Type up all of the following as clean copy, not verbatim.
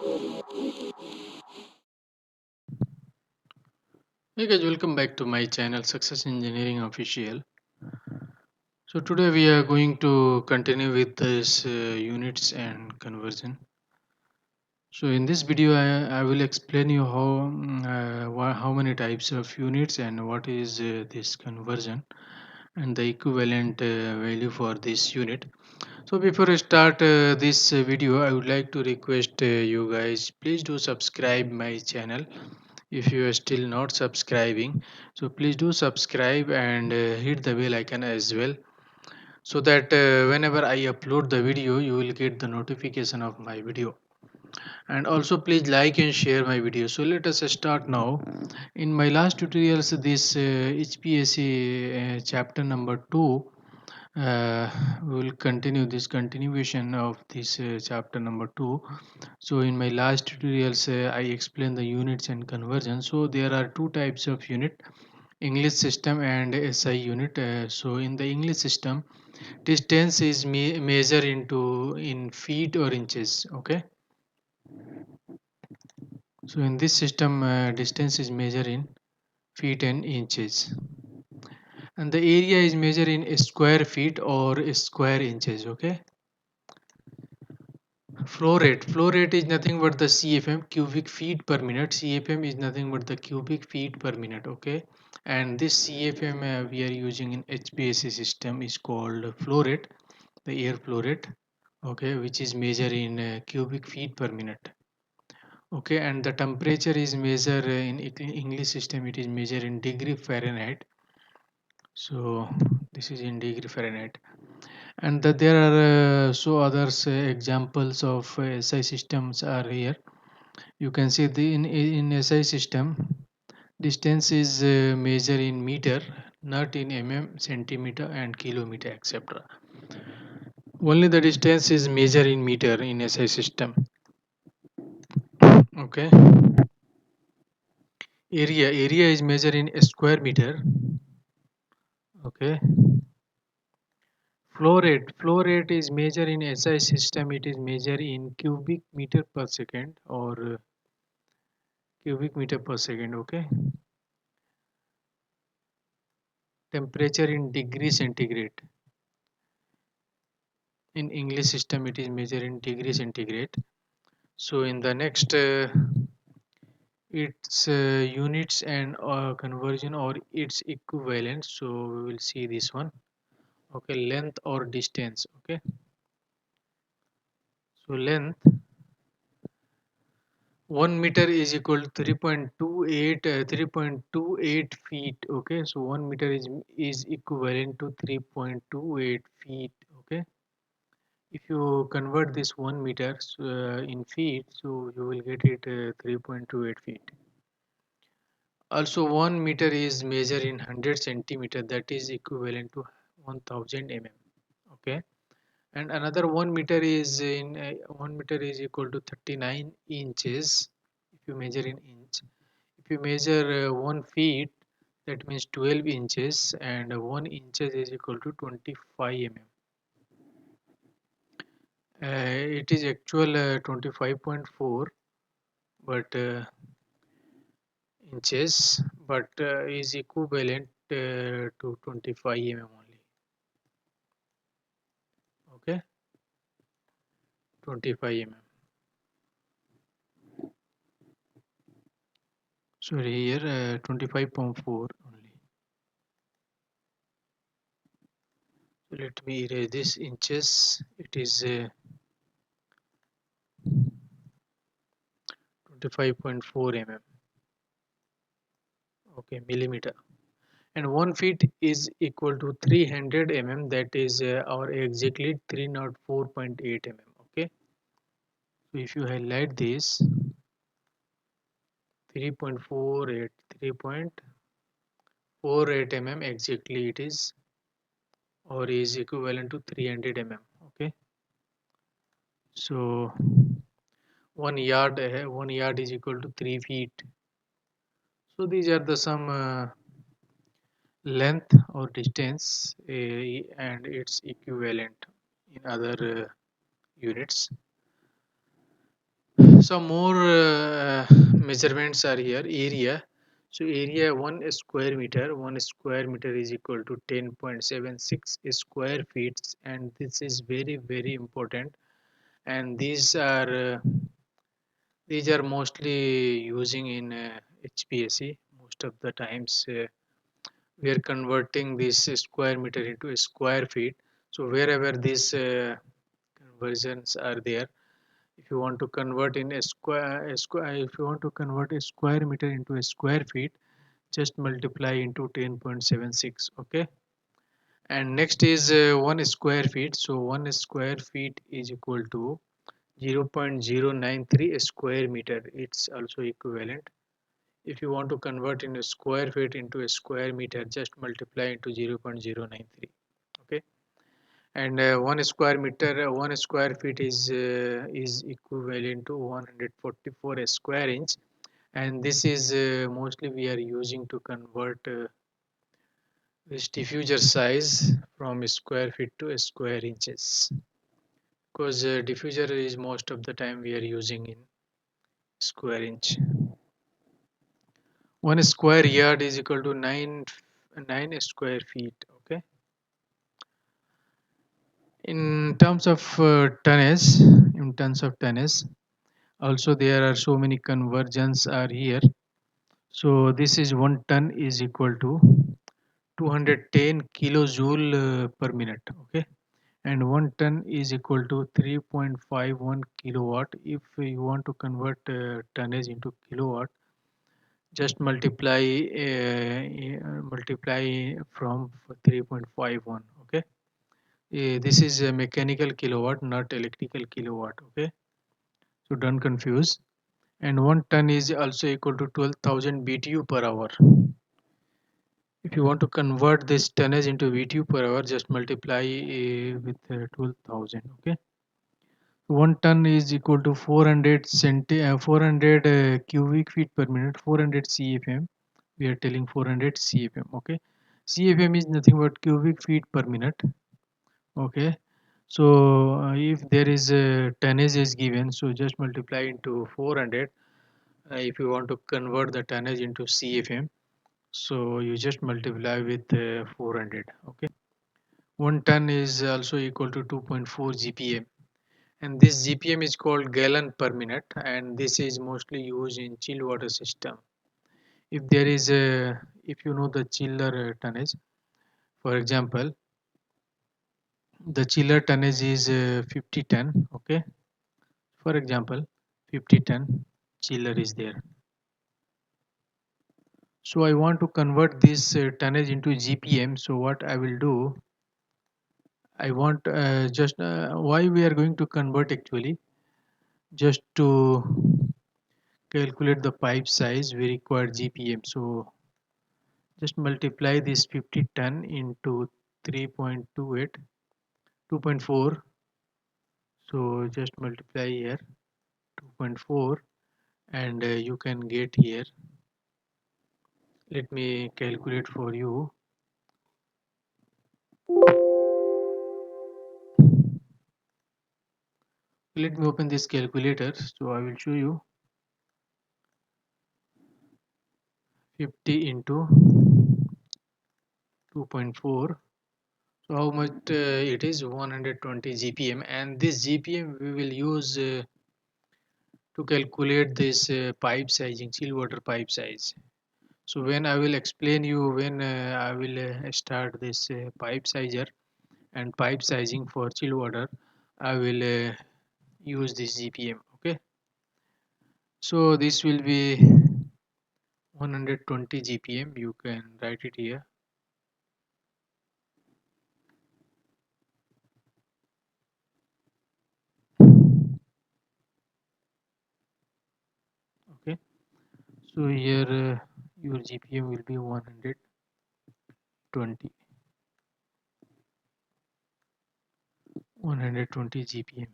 Hey guys, welcome back to my channel Success Engineering Official. So today we are going to continue with this units and conversion. So in this video I will explain you how many types of units and what is this conversion and the equivalent value for this unit. So before I start this video, I would like to request you guys, please do subscribe my channel if you are still not subscribing. So please do subscribe and hit the bell icon as well, so that whenever I upload the video you will get the notification of my video. And also please like and share my video. So let us start now. In my last tutorials, this HPSC chapter number 2, we will continue this continuation of this chapter number 2. So in my last tutorials I explained the units and conversion. So there are two types of unit: English system and SI unit. So in the English system, distance is measured in feet or inches. Okay, so in this system distance is measured in feet and inches, and the area is measured in square feet or square inches. Okay, flow rate is nothing but the CFM, cubic feet per minute. CFM is nothing but the cubic feet per minute. Okay, and this CFM we are using in HPSC system is called flow rate, the air flow rate. Okay, which is measured in cubic feet per minute. Okay, and the temperature is measured in English system, it is measured in degree Fahrenheit. So this is in degree Fahrenheit. And there are so others examples of SI systems are here. You can see in SI system distance is measured in meter, not in centimeter and kilometer, etc. Only the distance is measured in meter in SI system. Okay, area is measured in square meter. Okay, flow rate is measured in SI system, it is measured in cubic meter per second or cubic meter per second. Okay, temperature in degree centigrade, in English system it is measured in degree centigrade. So in the next its units and conversion or its equivalent, so we will see this one. Okay, length or distance. Okay, so length, 1 meter is equal to 3.28 feet. Okay, so 1 meter is equivalent to 3.28 feet. Okay, if you convert this 1 meter in feet, so you will get it 3.28 feet. Also 1 meter is measured in 100 centimeter, that is equivalent to 1000 mm. Okay, and another 1 meter is in 1 meter is equal to 39 inches if you measure in inch. If you measure 1 feet, that means 12 inches, and 1 inches is equal to 25 mm. It is actual 25.4 but inches, but is equivalent to 25 mm only. Okay, 25 mm. Sorry, here 25.4 only. So let me erase this inches. It is 25.4 mm. Okay, millimeter. And 1 feet is equal to 300 mm, that is or exactly 304.8 mm. Okay, so if you highlight this 3.48 mm exactly it is, or is equivalent to 300 mm. Okay, so 1 yard is equal to 3 feet. So these are the some length or distance and its equivalent in other units. some more measurements are here. Area. So area 1 square meter is equal to 10.76 square feet, and this is very very important. And these are mostly using in HPSC. Most of the times we are converting this square meter into a square feet. So wherever these conversions are there, if you want to convert in if you want to convert a square meter into a square feet, just multiply into 10.76. Okay. And next is 1 square feet. So 1 square feet is equal to 0.093 square meter. It's also equivalent. If you want to convert in a square feet into a square meter, just multiply into 0.093. Okay. And 1 square feet is equivalent to 144 square inch. And this is mostly we are using to convert this diffuser size from square feet to square inches, because diffuser is most of the time we are using in square inch. 1 square yard is equal to 9 square feet. Okay. In terms of tonnage, in terms of tonnage, also there are so many conversions are here. So this is 1 ton is equal to 210 kilojoule per minute. Okay. And 1 ton is equal to 3.51 kilowatt. If you want to convert tonnage into kilowatt, just multiply from 3.51. Okay. This is a mechanical kilowatt, not electrical kilowatt. Okay. So don't confuse. And 1 ton is also equal to 12,000 BTU per hour. If you want to convert this tonnage into BTU per hour, just multiply with 12,000. Okay. 1 ton is equal to 400 cubic feet per minute, 400 CFM. We are telling 400 CFM. Okay. CFM is nothing but cubic feet per minute. Okay. So if there is a tonnage is given, so just multiply into 400. If you want to convert the tonnage into CFM, so you just multiply with 400. Okay. 1 ton is also equal to 2.4 GPM, and this GPM is called gallon per minute, and this is mostly used in chilled water system. If there is a, if you know the chiller tonnage, for example, the chiller tonnage is 50 ton. Okay. For example, 50 ton chiller is there. So I want to convert this tonnage into GPM. So what I will do, I want just why we are going to convert actually, just to calculate the pipe size we require GPM. So just multiply this 50 ton into 3.28, 2.4. So just multiply here 2.4, and you can get here. Let me calculate for you. Let me open this calculator. So I will show you 50 into 2.4. So how much it is? 120 GPM, and this GPM we will use to calculate this pipe sizing, chill water pipe size. So when I will explain you, when I will start this pipe sizer and pipe sizing for chill water, I will use this GPM. Okay. So this will be 120 GPM. You can write it here. Okay. So here your GPM will be 120 GPM.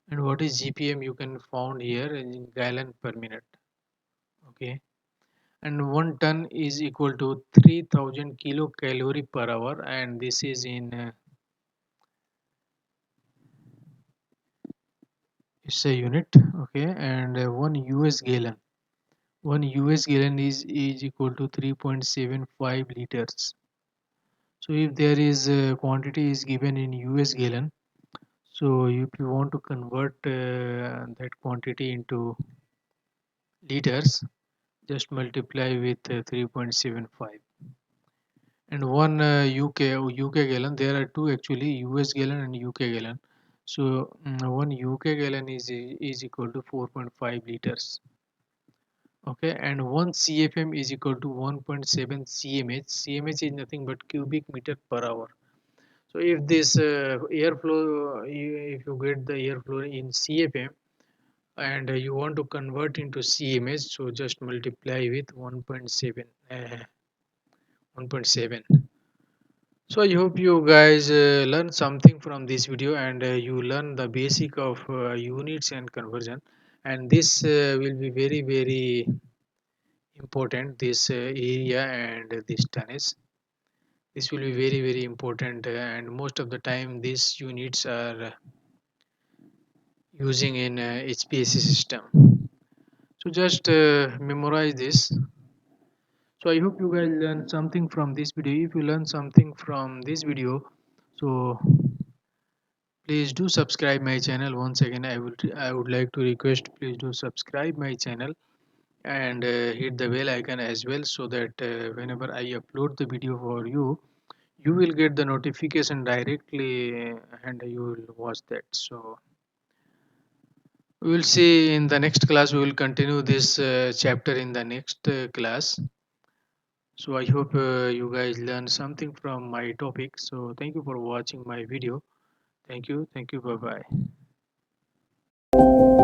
And what is GPM? You can found here in gallon per minute. Okay. And 1 ton is equal to 3000 kilocalorie per hour, and this is in it's a unit. Okay, and 1 US gallon. 1 US gallon is equal to 3.75 liters. So if there is quantity is given in US gallon, so if you want to convert that quantity into liters, just multiply with 3.75. And one UK gallon, there are two actually, US gallon and UK gallon. So one UK gallon is equal to 4.5 liters. Okay, and 1 CFM is equal to 1.7 cmh. Cmh is nothing but cubic meter per hour. So if this airflow, if you get the airflow in CFM and you want to convert into cmh, so just multiply with 1.7. 1.7. So I hope you guys learn something from this video, and you learn the basic of units and conversion, and this will be very important, this area and this tonnage. This will be very important, and most of the time these units are using in HPAC system. So just memorize this. So I hope you guys learn something from this video. If you learn something from this video, so please do subscribe my channel. Once again, I would like to request, please do subscribe my channel and hit the bell icon as well, so that whenever I upload the video for you, you will get the notification directly, and you will watch that. So we will see in the next class. We will continue this chapter in the next class. So I hope you guys learn something from my topic. So thank you for watching my video. Thank you. Bye bye.